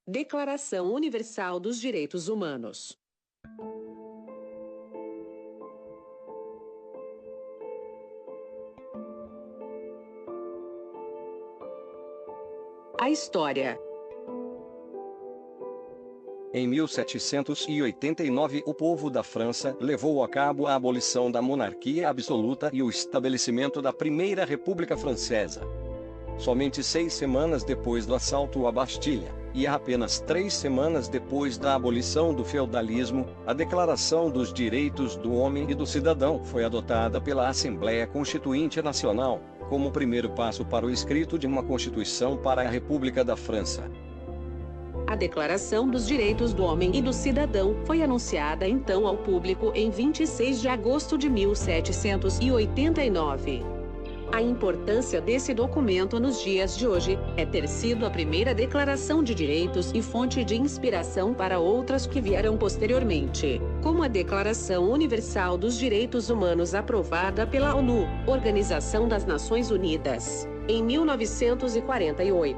Declaração Universal dos Direitos Humanos. A história. Em 1789, o povo da França levou a cabo a abolição da monarquia absoluta e o estabelecimento da Primeira República Francesa. Somente 6 semanas depois do assalto à Bastilha, e apenas 3 semanas depois da abolição do feudalismo, a Declaração dos Direitos do Homem e do Cidadão foi adotada pela Assembleia Constituinte Nacional, como o primeiro passo para o escrito de uma Constituição para a República da França. A Declaração dos Direitos do Homem e do Cidadão foi anunciada então ao público em 26 de agosto de 1789. A importância desse documento nos dias de hoje é ter sido a primeira declaração de direitos e fonte de inspiração para outras que vieram posteriormente, como a Declaração Universal dos Direitos Humanos aprovada pela ONU, Organização das Nações Unidas, em 1948.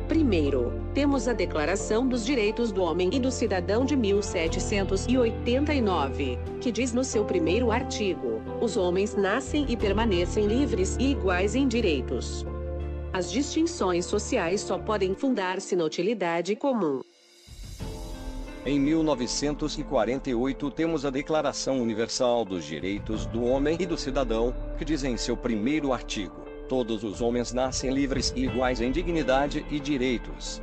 Primeiro, temos a Declaração dos Direitos do Homem e do Cidadão de 1789, que diz no seu primeiro artigo: os homens nascem e permanecem livres e iguais em direitos. As distinções sociais só podem fundar-se na utilidade comum. Em 1948 temos a Declaração Universal dos Direitos do Homem e do Cidadão, que diz em seu primeiro artigo: todos os homens nascem livres e iguais em dignidade e direitos.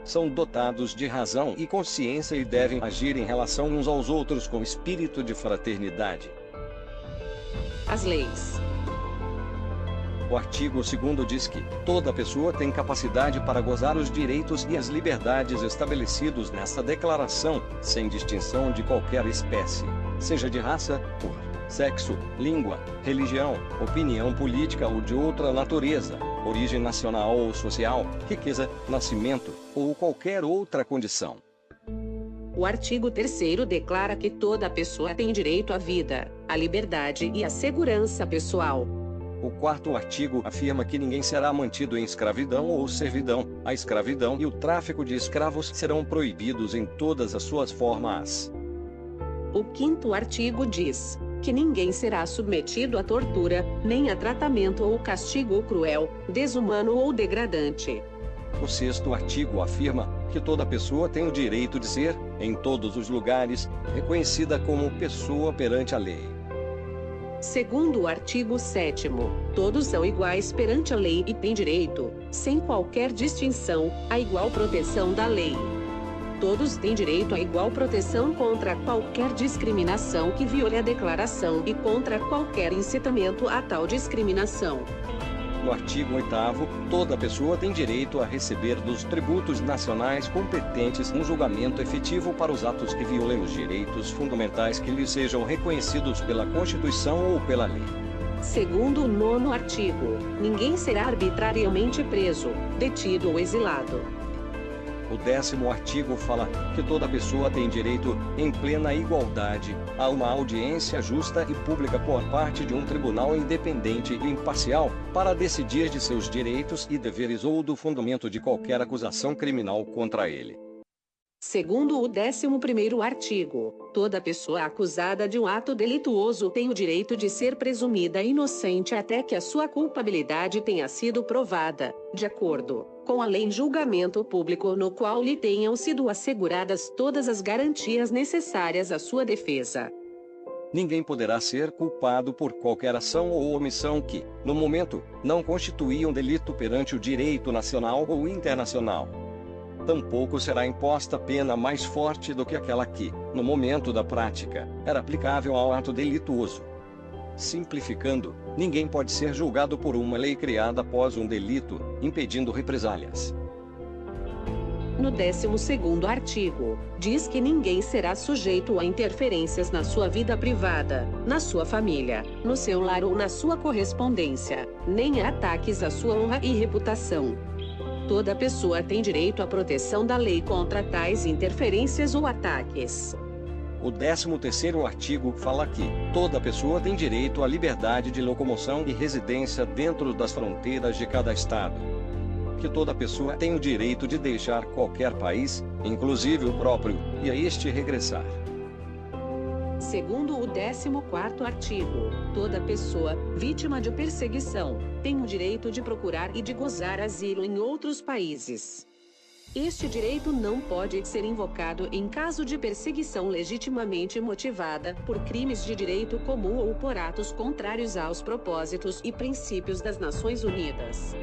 São dotados de razão e consciência e devem agir em relação uns aos outros com espírito de fraternidade. As leis. O artigo 2º diz que toda pessoa tem capacidade para gozar os direitos e as liberdades estabelecidos nesta declaração, sem distinção de qualquer espécie, seja de raça, cor, sexo, língua, religião, opinião política ou de outra natureza, origem nacional ou social, riqueza, nascimento, ou qualquer outra condição. O artigo 3º declara que toda pessoa tem direito à vida, à liberdade e à segurança pessoal. O 4º artigo afirma que ninguém será mantido em escravidão ou servidão. A escravidão e o tráfico de escravos serão proibidos em todas as suas formas. O 5º artigo diz que ninguém será submetido à tortura, nem a tratamento ou castigo cruel, desumano ou degradante. O 6º artigo afirma que toda pessoa tem o direito de ser, em todos os lugares, reconhecida como pessoa perante a lei. Segundo o artigo 7º, todos são iguais perante a lei e têm direito, sem qualquer distinção, à igual proteção da lei. Todos têm direito à igual proteção contra qualquer discriminação que viole a declaração e contra qualquer incitamento a tal discriminação. No artigo 8º, toda pessoa tem direito a receber dos tributos nacionais competentes um julgamento efetivo para os atos que violem os direitos fundamentais que lhe sejam reconhecidos pela Constituição ou pela lei. Segundo o 9º artigo, ninguém será arbitrariamente preso, detido ou exilado. O 10º artigo fala que toda pessoa tem direito, em plena igualdade, a uma audiência justa e pública por parte de um tribunal independente e imparcial, para decidir de seus direitos e deveres ou do fundamento de qualquer acusação criminal contra ele. Segundo o 11º artigo, toda pessoa acusada de um ato delituoso tem o direito de ser presumida inocente até que a sua culpabilidade tenha sido provada, de acordo com a lei em julgamento público no qual lhe tenham sido asseguradas todas as garantias necessárias à sua defesa. Ninguém poderá ser culpado por qualquer ação ou omissão que, no momento, não constituía um delito perante o direito nacional ou internacional. Tampouco será imposta pena mais forte do que aquela que, no momento da prática, era aplicável ao ato delituoso. Simplificando, ninguém pode ser julgado por uma lei criada após um delito, impedindo represálias. No 12º artigo, diz que ninguém será sujeito a interferências na sua vida privada, na sua família, no seu lar ou na sua correspondência, nem a ataques à sua honra e reputação. Toda pessoa tem direito à proteção da lei contra tais interferências ou ataques. O 13º artigo fala que toda pessoa tem direito à liberdade de locomoção e residência dentro das fronteiras de cada estado. que toda pessoa tem o direito de deixar qualquer país, inclusive o próprio, e a este regressar. Segundo o 14º artigo, toda pessoa, vítima de perseguição, tem o direito de procurar e de gozar asilo em outros países. Este direito não pode ser invocado em caso de perseguição legitimamente motivada por crimes de direito comum ou por atos contrários aos propósitos e princípios das Nações Unidas.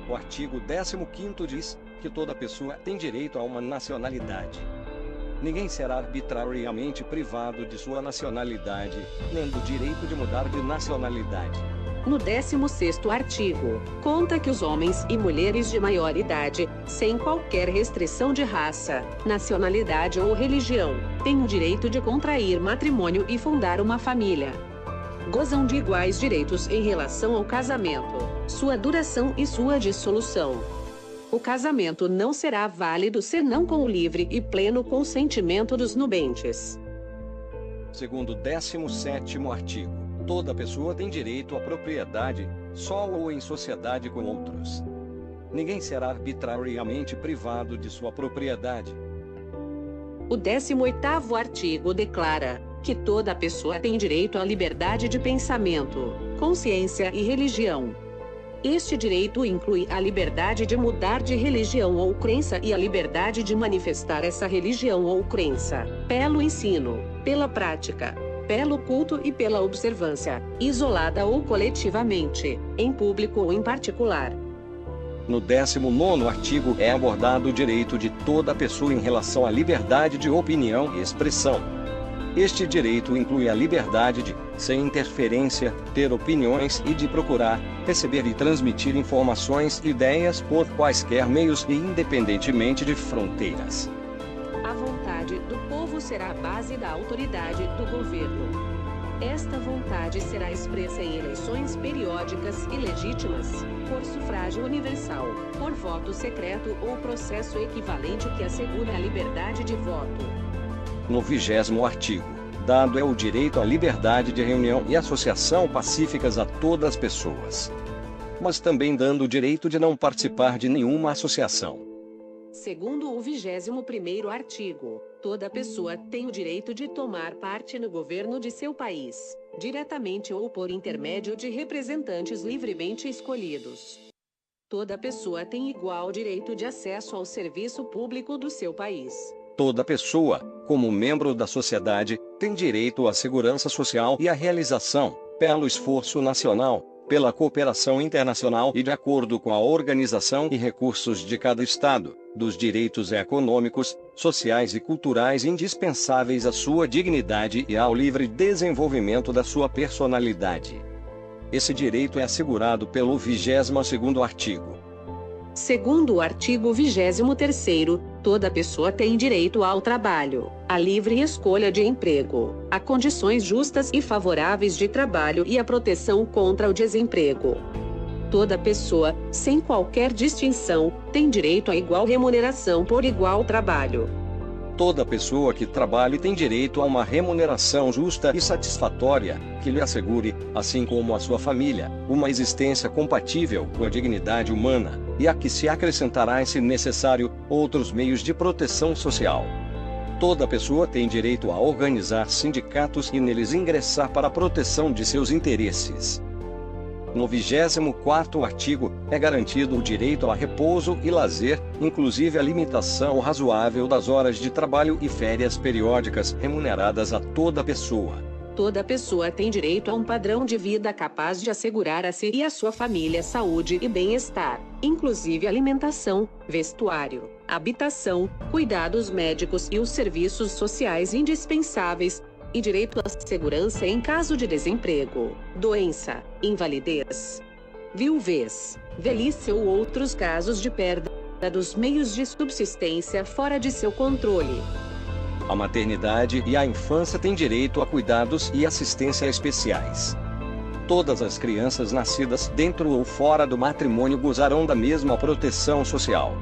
O artigo 15º diz que toda pessoa tem direito a uma nacionalidade. Ninguém será arbitrariamente privado de sua nacionalidade, nem do direito de mudar de nacionalidade. No 16º artigo, conta que os homens e mulheres de maior idade, sem qualquer restrição de raça, nacionalidade ou religião, têm o direito de contrair matrimônio e fundar uma família. Gozam de iguais direitos em relação ao casamento, sua duração e sua dissolução. O casamento não será válido senão com o livre e pleno consentimento dos nubentes. Segundo o 17º artigo, toda pessoa tem direito à propriedade, só ou em sociedade com outros. Ninguém será arbitrariamente privado de sua propriedade. O 18º artigo declara que toda pessoa tem direito à liberdade de pensamento, consciência e religião. Este direito inclui a liberdade de mudar de religião ou crença e a liberdade de manifestar essa religião ou crença, pelo ensino, pela prática, pelo culto e pela observância, isolada ou coletivamente, em público ou em particular. No 19º artigo é abordado o direito de toda pessoa em relação à liberdade de opinião e expressão. Este direito inclui a liberdade de, sem interferência, ter opiniões e de procurar, receber e transmitir informações e ideias por quaisquer meios e independentemente de fronteiras. A vontade do povo será a base da autoridade do governo. Esta vontade será expressa em eleições periódicas e legítimas, por sufrágio universal, por voto secreto ou processo equivalente que assegure a liberdade de voto. No 20º artigo, dado é o direito à liberdade de reunião e associação pacíficas a todas as pessoas, mas também dando o direito de não participar de nenhuma associação. Segundo o 21º artigo, toda pessoa tem o direito de tomar parte no governo de seu país, diretamente ou por intermédio de representantes livremente escolhidos. Toda pessoa tem igual direito de acesso ao serviço público do seu país. Toda pessoa, como membro da sociedade, tem direito à segurança social e à realização, pelo esforço nacional, pela cooperação internacional e de acordo com a organização e recursos de cada Estado, dos direitos econômicos, sociais e culturais indispensáveis à sua dignidade e ao livre desenvolvimento da sua personalidade. Esse direito é assegurado pelo 22º artigo. Segundo o artigo 23º, toda pessoa tem direito ao trabalho, à livre escolha de emprego, a condições justas e favoráveis de trabalho e à proteção contra o desemprego. Toda pessoa, sem qualquer distinção, tem direito a igual remuneração por igual trabalho. Toda pessoa que trabalhe tem direito a uma remuneração justa e satisfatória, que lhe assegure, assim como a sua família, uma existência compatível com a dignidade humana, e a que se acrescentará, se necessário, outros meios de proteção social. Toda pessoa tem direito a organizar sindicatos e neles ingressar para a proteção de seus interesses. No 24º artigo, é garantido o direito a repouso e lazer, inclusive a limitação razoável das horas de trabalho e férias periódicas remuneradas a toda pessoa. Toda pessoa tem direito a um padrão de vida capaz de assegurar a si e a sua família saúde e bem-estar, inclusive alimentação, vestuário, habitação, cuidados médicos e os serviços sociais indispensáveis, e direito à segurança em caso de desemprego, doença, invalidez, viuvez, velhice ou outros casos de perda dos meios de subsistência fora de seu controle. A maternidade e a infância têm direito a cuidados e assistência especiais. Todas as crianças nascidas dentro ou fora do matrimônio gozarão da mesma proteção social.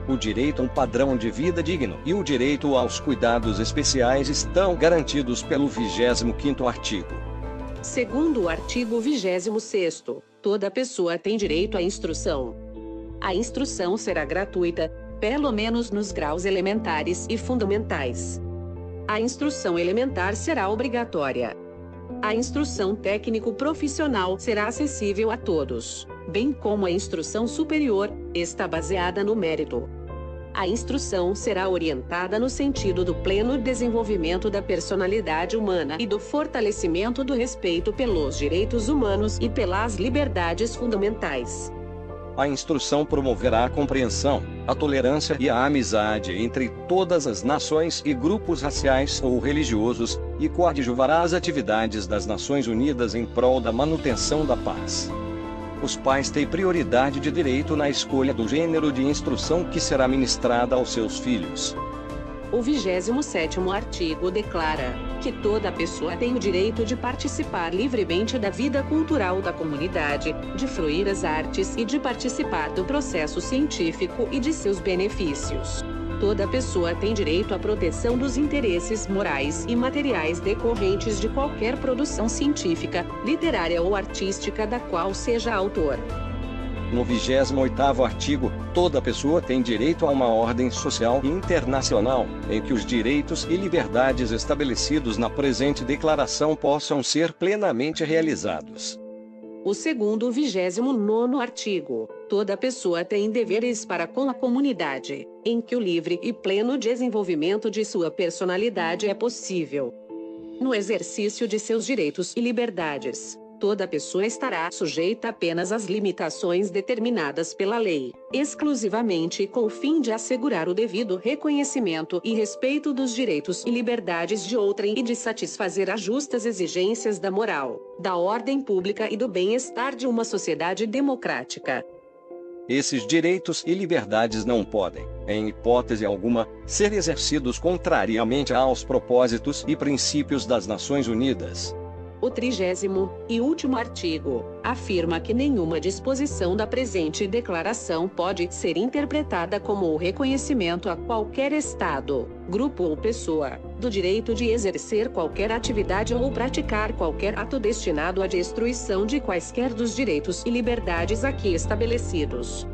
O direito a um padrão de vida digno e o direito aos cuidados especiais estão garantidos pelo 25º artigo. Segundo o artigo 26º, toda pessoa tem direito à instrução. A instrução será gratuita, pelo menos nos graus elementares e fundamentais. A instrução elementar será obrigatória. A instrução técnico-profissional será acessível a todos, bem como a instrução superior, está baseada no mérito. A instrução será orientada no sentido do pleno desenvolvimento da personalidade humana e do fortalecimento do respeito pelos direitos humanos e pelas liberdades fundamentais. A instrução promoverá a compreensão, a tolerância e a amizade entre todas as nações e grupos raciais ou religiosos, e coadjuvará as atividades das Nações Unidas em prol da manutenção da paz. Os pais têm prioridade de direito na escolha do gênero de instrução que será ministrada aos seus filhos. O 27º artigo declara que toda pessoa tem o direito de participar livremente da vida cultural da comunidade, de fruir as artes e de participar do processo científico e de seus benefícios. Toda pessoa tem direito à proteção dos interesses morais e materiais decorrentes de qualquer produção científica, literária ou artística da qual seja autor. No 28º artigo, toda pessoa tem direito a uma ordem social internacional, em que os direitos e liberdades estabelecidos na presente declaração possam ser plenamente realizados. O segundo 29º artigo, toda pessoa tem deveres para com a comunidade, em que o livre e pleno desenvolvimento de sua personalidade é possível. No exercício de seus direitos e liberdades, toda pessoa estará sujeita apenas às limitações determinadas pela lei, exclusivamente com o fim de assegurar o devido reconhecimento e respeito dos direitos e liberdades de outrem e de satisfazer as justas exigências da moral, da ordem pública e do bem-estar de uma sociedade democrática. Esses direitos e liberdades não podem, em hipótese alguma, ser exercidos contrariamente aos propósitos e princípios das Nações Unidas. O 30º e último artigo afirma que nenhuma disposição da presente declaração pode ser interpretada como o reconhecimento a qualquer Estado, grupo ou pessoa, do direito de exercer qualquer atividade ou praticar qualquer ato destinado à destruição de quaisquer dos direitos e liberdades aqui estabelecidos.